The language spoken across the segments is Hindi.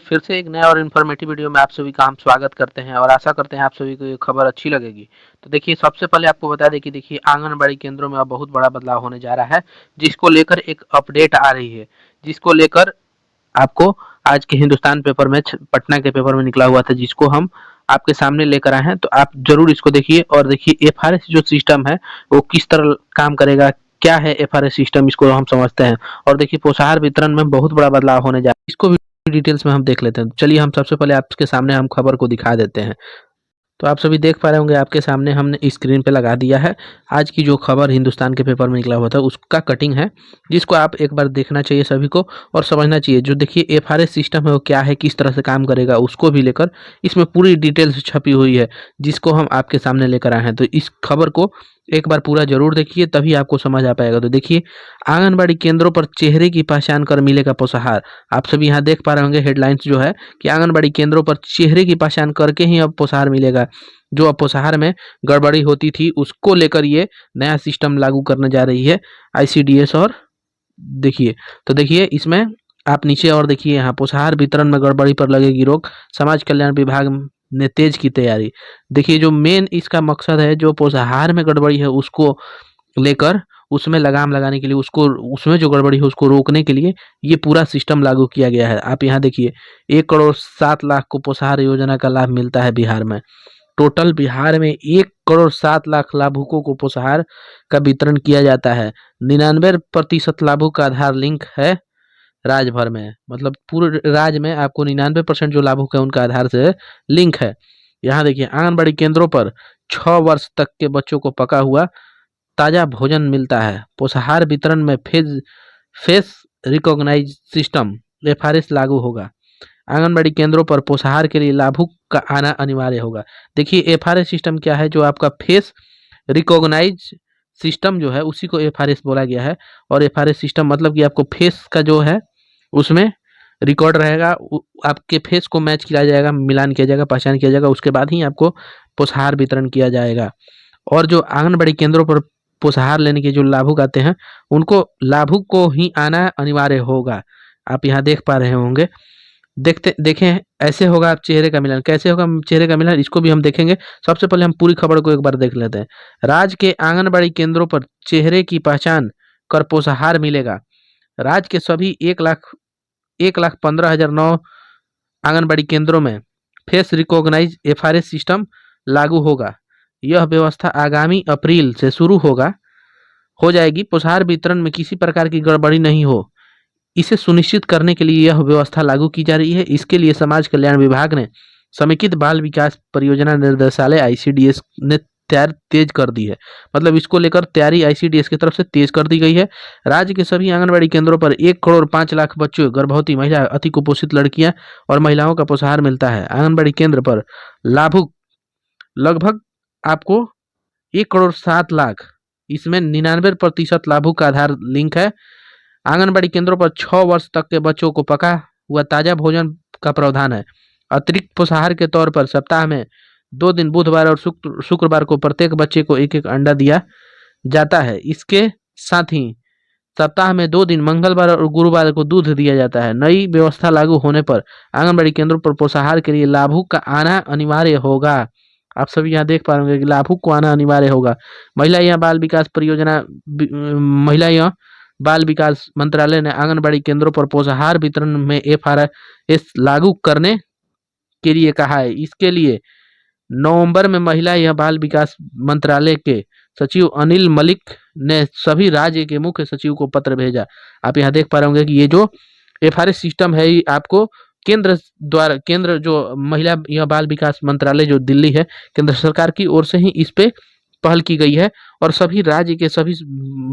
फिर से एक नया और इन्फॉर्मेटिव वीडियो में आप सभी का हम स्वागत करते हैं और आशा करते हैं आप सभी को ये खबर अच्छी लगेगी। तो देखिए, सबसे पहले आपको बता दें कि देखिए, आंगनबाड़ी केंद्रों में अब बहुत बड़ा बदलाव होने जा रहा है, जिसको लेकर एक अपडेट आ रही है, जिसको लेकर आपको आज के हिंदुस्तान पेपर में पटना के पेपर में निकला हुआ था, जिसको हम आपके सामने लेकर आए हैं। तो आप जरूर इसको देखिए और देखिए एफआरएस जो सिस्टम है वो किस तरह काम करेगा, क्या है एफआरएस सिस्टम, इसको हम समझते हैं। और देखिए, पोषाहार वितरण में बहुत बड़ा बदलाव होने जा रहा है, इसको भी डिटेल्स में हम देख लेते हैं। चलिए, हम सबसे पहले आपके सामने हम खबर को दिखा देते हैं। तो आप सभी देख पा रहे होंगे, आपके सामने हमने स्क्रीन पे लगा दिया है आज की जो खबर हिंदुस्तान के पेपर में निकला हुआ था उसका कटिंग है, जिसको आप एक बार देखना चाहिए सभी को और समझना चाहिए। जो देखिए एफआरएस सिस्टम है वो क्या है, किस तरह से काम करेगा, उसको भी लेकर इसमें पूरी डिटेल्स छपी हुई है, जिसको हम आपके सामने लेकर आए हैं। तो इस खबर को एक बार पूरा जरूर देखिए, तभी आपको समझ आ पाएगा। तो देखिए, आंगनबाड़ी केंद्रों पर चेहरे की पहचान कर मिलेगा पोषाहार। आप सभी यहाँ देख पा रहे होंगे हेडलाइंस जो है कि आंगनबाड़ी केंद्रों पर चेहरे की पहचान करके ही अब पोषाहार मिलेगा। जो अपोसाहार में गड़बड़ी होती थी उसको लेकर ये नया सिस्टम लागू करने जा रही है आईसीडीएस। और देखिए, तो देखिए इसमें आप नीचे और देखिए, यहाँ पोषाहार वितरण में गड़बड़ी पर लगेगी रोक, समाज कल्याण विभाग ने तेज की तैयारी। देखिए, जो मेन इसका मकसद है, जो पोषाहार में गड़बड़ी है उसको लेकर उसमें लगाम लगाने के लिए, उसको उसमें जो गड़बड़ी है उसको रोकने के लिए ये पूरा सिस्टम लागू किया गया है। आप यहाँ देखिए, 1,07,00,000 को पोषाहार योजना का लाभ मिलता है बिहार में। टोटल बिहार में 1,07,00,000 लाभुकों को पोषाहार का वितरण किया जाता है। 99% लाभुक का आधार लिंक है राज्य भर में, मतलब पूरे राज्य में आपको 99% जो लाभुक है उनका आधार से लिंक है। यहाँ देखिए, आंगनबाड़ी केंद्रों पर 6 वर्ष तक के बच्चों को पका हुआ ताजा भोजन मिलता है। पोषाहार वितरण में फेस रिकॉग्नाइज सिस्टम एफआरएस लागू होगा। आंगनबाड़ी केंद्रों पर पोषाहार के लिए लाभुक का आना अनिवार्य होगा। देखिए, एफआरएस सिस्टम क्या है, जो आपका फेस रिकॉग्नाइज सिस्टम जो है उसी को एफआरएस बोला गया है। और एफआरएस सिस्टम मतलब कि आपको फेस का जो है उसमें रिकॉर्ड रहेगा, आपके फेस को मैच किया जाएगा, मिलान किया जाएगा, पहचान किया जाएगा, उसके बाद ही आपको पोषाहार वितरण किया जाएगा। और जो आंगनबाड़ी केंद्रों पर पोषाहार लेने के जो लाभुक आते हैं उनको लाभुक को ही आना अनिवार्य होगा। आप यहाँ देख पा रहे होंगे, देखते देखें ऐसे होगा आप चेहरे का मिलान। कैसे होगा चेहरे का मिलान, इसको भी हम देखेंगे। सबसे पहले हम पूरी खबर को एक बार देख लेते हैं। राज्य के आंगनबाड़ी केंद्रों पर चेहरे की पहचान कर पोषाहार मिलेगा। राज्य के सभी 1,15,009 आंगनबाड़ी केंद्रों में फेस रिकॉग्नाइज एफआरएस सिस्टम लागू होगा। यह व्यवस्था आगामी अप्रैल से शुरू हो जाएगी। पोषाहार वितरण में किसी प्रकार की गड़बड़ी नहीं हो, इसे सुनिश्चित करने के लिए यह व्यवस्था लागू की जा रही है। इसके लिए समाज कल्याण विभाग ने समेकित बाल विकास परियोजना निर्देशालय आईसीडीएस ने तैयार तेज कर दी है। मतलब इसको लेकर तैयारी आईसीडीएस की तरफ से तेज कर दी गई है। राज्य के सभी आंगनबाड़ी केंद्रों पर 1,05,00,000 बच्चों, गर्भवती महिला, अति कुपोषित लड़कियां और महिलाओं का पोषाहार मिलता है। आंगनबाड़ी केंद्र पर लाभुक लगभग आपको 1,07,00,000, इसमें 99% लाभुक का आधार लिंक है। आंगनबाड़ी केंद्रों पर 6 वर्ष तक के बच्चों को पका हुआ ताजा भोजन का प्रावधान है। अतिरिक्त पोषाहार के तौर पर सप्ताह में 2 दिन, बुधवार और शुक्रवार को प्रत्येक बच्चे को एक एक अंडा दिया जाता है। इसके साथ ही सप्ताह में 2 दिन, मंगलवार और गुरुवार को दूध दिया जाता है। नई व्यवस्था लागू होने पर आंगनबाड़ी केंद्रों पर पोषाहार के लिए लाभुक का आना अनिवार्य होगा। आप सभी यहाँ देख पा रहे होंगे कि लाभुक को आना अनिवार्य होगा। महिला या बाल विकास परियोजना महिला या बाल विकास मंत्रालय ने आंगनबाड़ी केंद्रों पर पोषाहार वितरण में एफआरएस लागू करने के लिए कहा है। इसके लिए नवंबर में महिला या बाल विकास मंत्रालय के सचिव अनिल मलिक ने सभी राज्य के मुख्य सचिव को पत्र भेजा। आप यहाँ देख पा रहे होंगे कि ये जो एफआरएस सिस्टम है ये आपको केंद्र जो महिला या बाल विकास मंत्रालय जो दिल्ली है, केंद्र सरकार की ओर से ही इस पे पहल की गई है। और सभी राज्य के सभी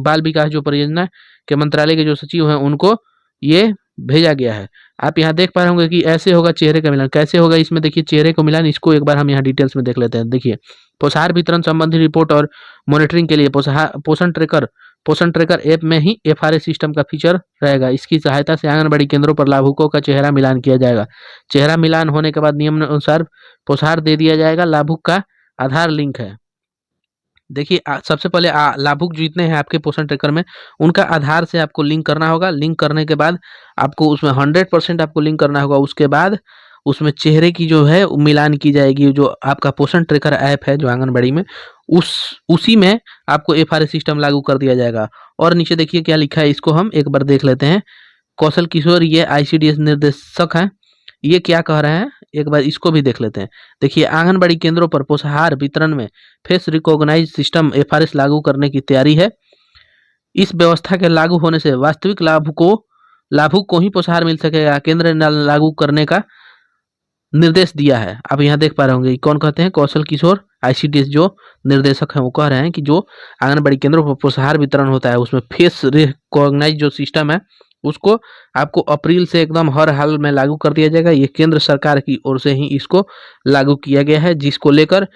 बाल विकास जो परियोजना के मंत्रालय के जो सचिव हैं उनको ये भेजा गया है। आप यहाँ देख पा रहे होंगे कि ऐसे होगा चेहरे का मिलान। कैसे होगा इसमें, देखिए चेहरे को मिलान, इसको एक बार हम यहाँ डिटेल्स में देख लेते हैं। देखिए, पोषाहार वितरण संबंधी रिपोर्ट और मॉनिटरिंग के लिए पोषण ट्रेकर ऐप में ही एफआरएस सिस्टम का फीचर रहेगा। इसकी सहायता से आंगनबाड़ी केंद्रों पर लाभुकों का चेहरा मिलान किया जाएगा। चेहरा मिलान होने के बाद नियमानुसार पोषाहार दे दिया जाएगा। लाभुक का आधार लिंक है। देखिए सबसे पहले लाभुक जितने हैं आपके पोषण ट्रैकर में, उनका आधार से आपको लिंक करना होगा। लिंक करने के बाद आपको उसमें 100% आपको लिंक करना होगा। उसके बाद उसमें चेहरे की जो है मिलान की जाएगी। जो आपका पोषण ट्रैकर ऐप है जो आंगनबाड़ी में, उस उसी में आपको एफआरए सिस्टम लागू कर दिया जाएगा। और नीचे देखिए क्या लिखा है, इसको हम एक बार देख लेते हैं। कौशल किशोर ये आईसीडीएस निर्देशक हैं, ये क्या कह रहे हैं एक बार इसको भी देख लेते हैं। देखिए, आंगनबाड़ी केंद्रों पर पोषाहार वितरण में फेस रिकॉग्नाइज सिस्टम एफआरएस लागू करने की तैयारी है। इस व्यवस्था के लागू होने से वास्तविक लाभुक को ही पोषाहार मिल सकेगा। केंद्र ने लागू करने का निर्देश दिया है। आप यहाँ देख पा रहे होंगे कौन कहते हैं, कौशल किशोर आईसीडीएस जो निर्देशक हैं, वो कह रहे हैं कि जो आंगनबाड़ी केंद्रों पर पोषाहार वितरण होता है उसमें फेस रिकॉग्नाइज जो सिस्टम है उसको आपको अप्रैल से एकदम हर हाल में लागू कर दिया जाएगा। ये केंद्र सरकार की ओर से ही इसको लागू किया गया है, जिसको लेकर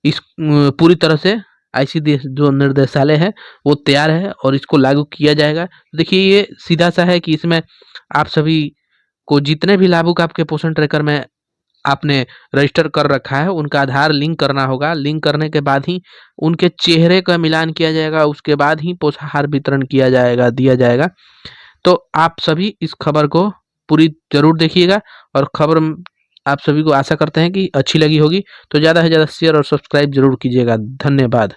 इस पूरी तरह से आईसीडीएस जो निर्देशालय है वो तैयार है और इसको लागू किया जाएगा। देखिए, ये सीधा सा है कि इसमें आप सभी को जितने भी लाभुक आपके पोषण ट्रैकर में आपने रजिस्टर कर रखा है उनका आधार लिंक करना होगा। लिंक करने के बाद ही उनके चेहरे का मिलान किया जाएगा, उसके बाद ही पोषाहार वितरण किया जाएगा, दिया जाएगा। तो आप सभी इस खबर को पूरी जरूर देखिएगा और खबर आप सभी को आशा करते हैं कि अच्छी लगी होगी। तो ज़्यादा से ज़्यादा शेयर और सब्सक्राइब जरूर कीजिएगा। धन्यवाद।